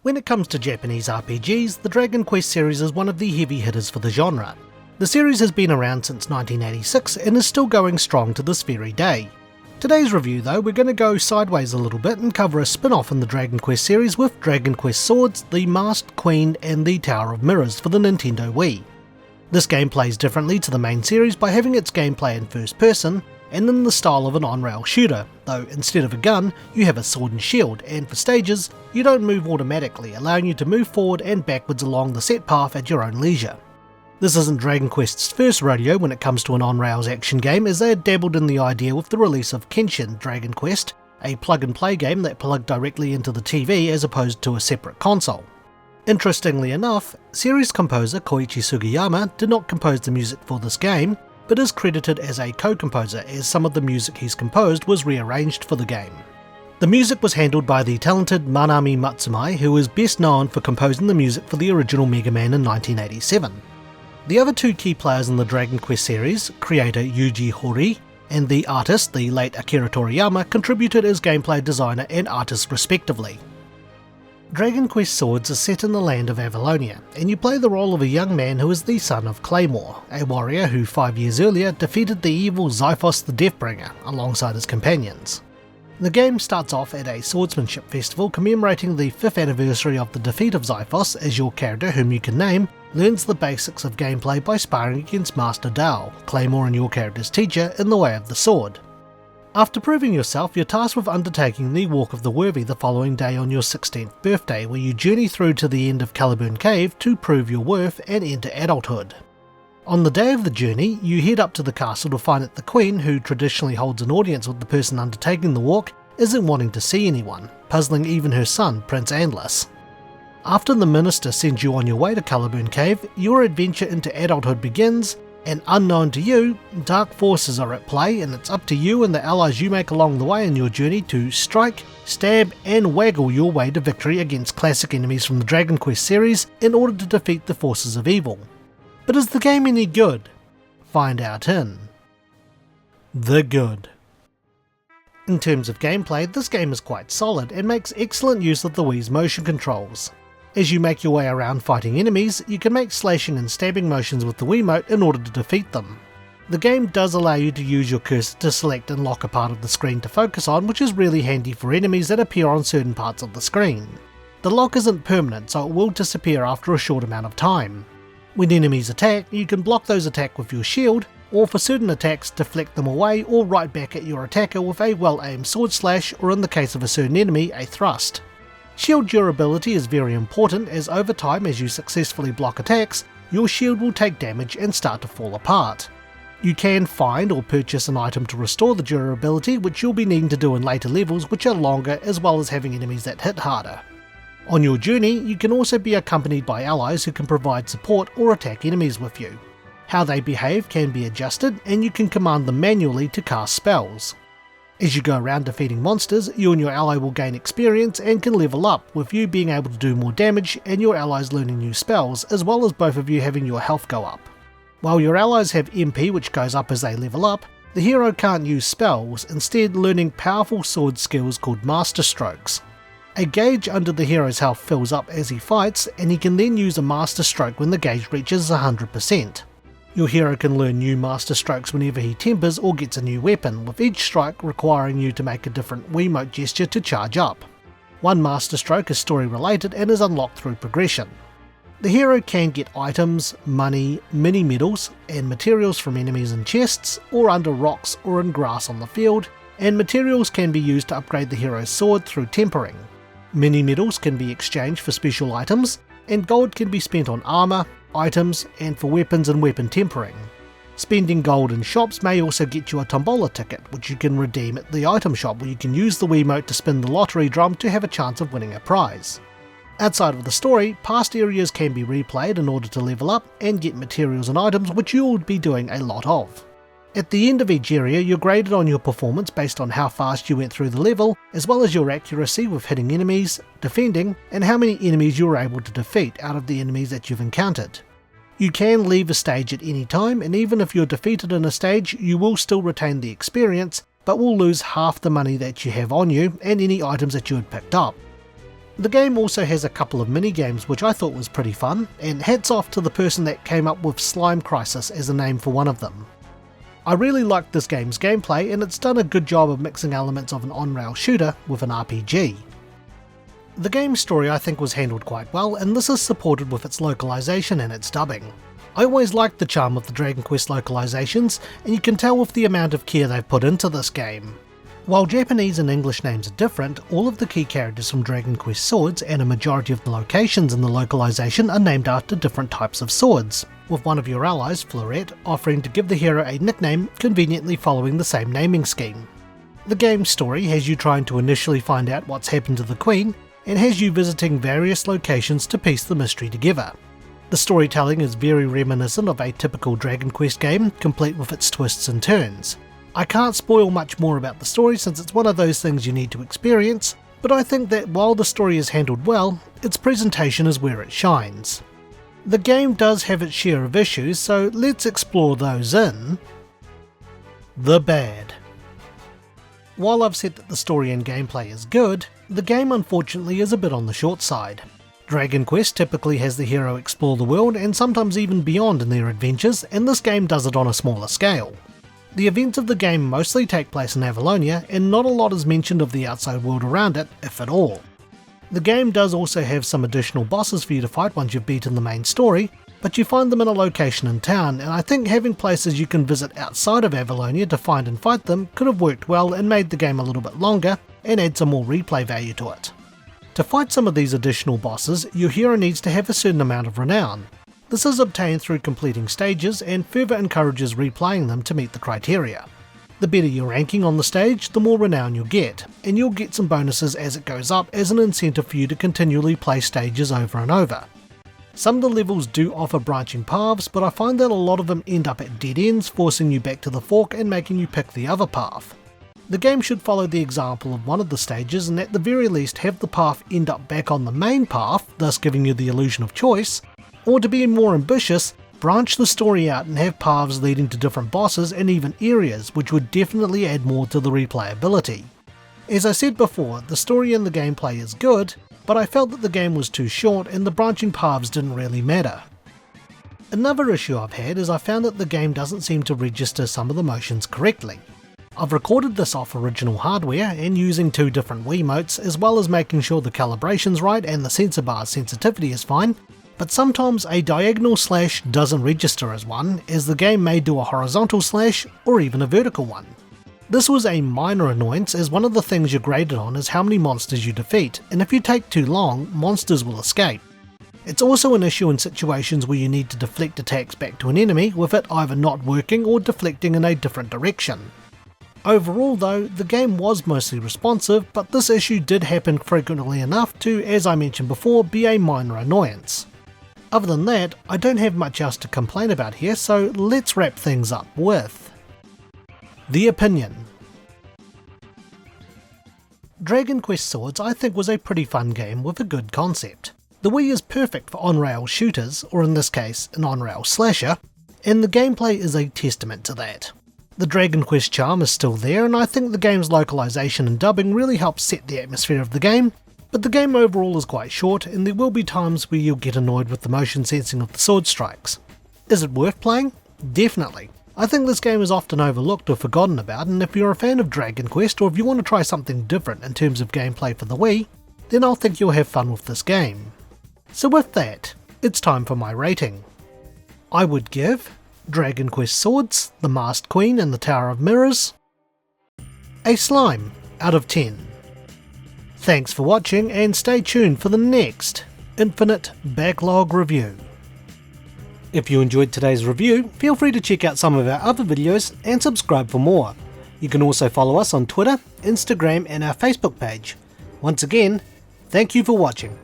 When it comes to Japanese RPGs, the Dragon Quest series is one of the heavy hitters for the genre. The series has been around since 1986 and is still going strong to this very day. Today's review though, we're going to go sideways a little bit and cover a spin-off in the Dragon Quest series with Dragon Quest Swords, the Masked Queen and the Tower of Mirrors for the Nintendo Wii. This game plays differently to the main series by having its gameplay in first person, and in the style of an on-rail shooter, though instead of a gun, you have a sword and shield, and for stages, you don't move automatically, allowing you to move forward and backwards along the set path at your own leisure. This isn't Dragon Quest's first rodeo when it comes to an on-rails action game, as they had dabbled in the idea with the release of Kenshin Dragon Quest, a plug-and-play game that plugged directly into the TV as opposed to a separate console. Interestingly enough, series composer Koichi Sugiyama did not compose the music for this game, but is credited as a co-composer as some of the music he's composed was rearranged for the game. The music was handled by the talented Manami Matsumae, who is best known for composing the music for the original Mega Man in 1987. The other two key players in the Dragon Quest series, creator Yuji Horii and the artist, the late Akira Toriyama, contributed as gameplay designer and artist respectively. Dragon Quest Swords is set in the land of Avalonia, and you play the role of a young man who is the son of Claymore, a warrior who 5 years earlier defeated the evil Xiphos the Deathbringer alongside his companions. The game starts off at a swordsmanship festival commemorating the 5th anniversary of the defeat of Xiphos, as your character, whom you can name, learns the basics of gameplay by sparring against Master Dao, Claymore and your character's teacher, in the way of the sword. After proving yourself, you're tasked with undertaking the Walk of the Worthy the following day on your 16th birthday, where you journey through to the end of Caliburn Cave to prove your worth and enter adulthood. On the day of the journey, you head up to the castle to find that the Queen, who traditionally holds an audience with the person undertaking the walk, isn't wanting to see anyone, puzzling even her son, Prince Andless. After the minister sends you on your way to Caliburn Cave, your adventure into adulthood begins, and unknown to you, dark forces are at play, and it's up to you and the allies you make along the way in your journey to strike, stab and waggle your way to victory against classic enemies from the Dragon Quest series in order to defeat the forces of evil. But is the game any good? Find out in The Good. In terms of gameplay, this game is quite solid and makes excellent use of the Wii's motion controls. As you make your way around fighting enemies, you can make slashing and stabbing motions with the Wiimote in order to defeat them. The game does allow you to use your cursor to select and lock a part of the screen to focus on, which is really handy for enemies that appear on certain parts of the screen. The lock isn't permanent, so it will disappear after a short amount of time. When enemies attack, you can block those attacks with your shield, or for certain attacks deflect them away or right back at your attacker with a well-aimed sword slash, or in the case of a certain enemy, a thrust. Shield durability is very important, as over time, as you successfully block attacks, your shield will take damage and start to fall apart. You can find or purchase an item to restore the durability, which you'll be needing to do in later levels which are longer, as well as having enemies that hit harder. On your journey, you can also be accompanied by allies who can provide support or attack enemies with you. How they behave can be adjusted, and you can command them manually to cast spells. As you go around defeating monsters, you and your ally will gain experience and can level up, with you being able to do more damage and your allies learning new spells, as well as both of you having your health go up. While your allies have MP, which goes up as they level up, the hero can't use spells, instead learning powerful sword skills called Master Strokes. A gauge under the hero's health fills up as he fights, and he can then use a Master Stroke when the gauge reaches 100%. Your hero can learn new Master Strokes whenever he tempers or gets a new weapon, with each strike requiring you to make a different Wiimote gesture to charge up. One Master Stroke is story related and is unlocked through progression. The hero can get items, money, mini medals, and materials from enemies in chests, or under rocks or in grass on the field, and materials can be used to upgrade the hero's sword through tempering. Mini medals can be exchanged for special items, and gold can be spent on armour, items, and for weapons and weapon tempering. Spending gold in shops may also get you a tombola ticket, which you can redeem at the item shop, where you can use the Wiimote to spin the lottery drum to have a chance of winning a prize. Outside of the story, past areas can be replayed in order to level up and get materials and items, which you will be doing a lot of. At the end of each area, you're graded on your performance based on how fast you went through the level, as well as your accuracy with hitting enemies, defending, and how many enemies you were able to defeat out of the enemies that you've encountered. You can leave a stage at any time, and even if you're defeated in a stage, you will still retain the experience, but will lose half the money that you have on you and any items that you had picked up. The game also has a couple of mini-games which I thought was pretty fun, and hats off to the person that came up with Slime Crisis as a name for one of them. I really liked this game's gameplay, and it's done a good job of mixing elements of an on-rail shooter with an RPG. The game's story I think was handled quite well, and this is supported with its localization and its dubbing. I always liked the charm of the Dragon Quest localizations, and you can tell with the amount of care they've put into this game. While Japanese and English names are different, all of the key characters from Dragon Quest swords and a majority of the locations in the localization are named after different types of swords, with one of your allies, Florette, offering to give the hero a nickname conveniently following the same naming scheme. The game's story has you trying to initially find out what's happened to the Queen, and has you visiting various locations to piece the mystery together. The storytelling is very reminiscent of a typical Dragon Quest game, complete with its twists and turns. I can't spoil much more about the story since it's one of those things you need to experience, but I think that while the story is handled well, its presentation is where it shines. The game does have its share of issues, so let's explore those in the bad. While I've said that the story and gameplay is good, the game unfortunately is a bit on the short side. Dragon Quest typically has the hero explore the world and sometimes even beyond in their adventures, and this game does it on a smaller scale. The events of the game mostly take place in Avalonia, and not a lot is mentioned of the outside world around it, if at all. The game does also have some additional bosses for you to fight once you've beaten the main story, but you find them in a location in town, and I think having places you can visit outside of Avalonia to find and fight them could have worked well and made the game a little bit longer, and add some more replay value to it. To fight some of these additional bosses, your hero needs to have a certain amount of renown. This is obtained through completing stages and further encourages replaying them to meet the criteria. The better your ranking on the stage, the more renown you'll get, and you'll get some bonuses as it goes up as an incentive for you to continually play stages over and over. Some of the levels do offer branching paths, but I find that a lot of them end up at dead ends, forcing you back to the fork and making you pick the other path. The game should follow the example of one of the stages and at the very least have the path end up back on the main path, thus giving you the illusion of choice, or to be more ambitious, branch the story out and have paths leading to different bosses and even areas, which would definitely add more to the replayability. As I said before, the story and the gameplay is good, but I felt that the game was too short and the branching paths didn't really matter. Another issue I've had is I found that the game doesn't seem to register some of the motions correctly. I've recorded this off original hardware and using two different Wiimotes, as well as making sure the calibration's right and the sensor bar's sensitivity is fine, but sometimes a diagonal slash doesn't register as one, as the game may do a horizontal slash or even a vertical one. This was a minor annoyance, as one of the things you're graded on is how many monsters you defeat, and if you take too long, monsters will escape. It's also an issue in situations where you need to deflect attacks back to an enemy, with it either not working or deflecting in a different direction. Overall though, the game was mostly responsive, but this issue did happen frequently enough to, as I mentioned before, be a minor annoyance. Other than that, I don't have much else to complain about here, so let's wrap things up with the opinion. Dragon Quest Swords I think was a pretty fun game with a good concept. The Wii is perfect for on-rail shooters, or in this case, an on-rail slasher, and the gameplay is a testament to that. The Dragon Quest charm is still there, and I think the game's localization and dubbing really helps set the atmosphere of the game, but the game overall is quite short, and there will be times where you'll get annoyed with the motion sensing of the sword strikes. Is it worth playing? Definitely. I think this game is often overlooked or forgotten about, and if you're a fan of Dragon Quest, or if you want to try something different in terms of gameplay for the Wii, then I'll think you'll have fun with this game. So with that, it's time for my rating. I would give Dragon Quest Swords, The Masked Queen and the Tower of Mirrors a slime out of 10. Thanks for watching, and stay tuned for the next Infinite Backlog review. If you enjoyed today's review, feel free to check out some of our other videos and subscribe for more. You can also follow us on Twitter, Instagram and our Facebook page. Once again, thank you for watching.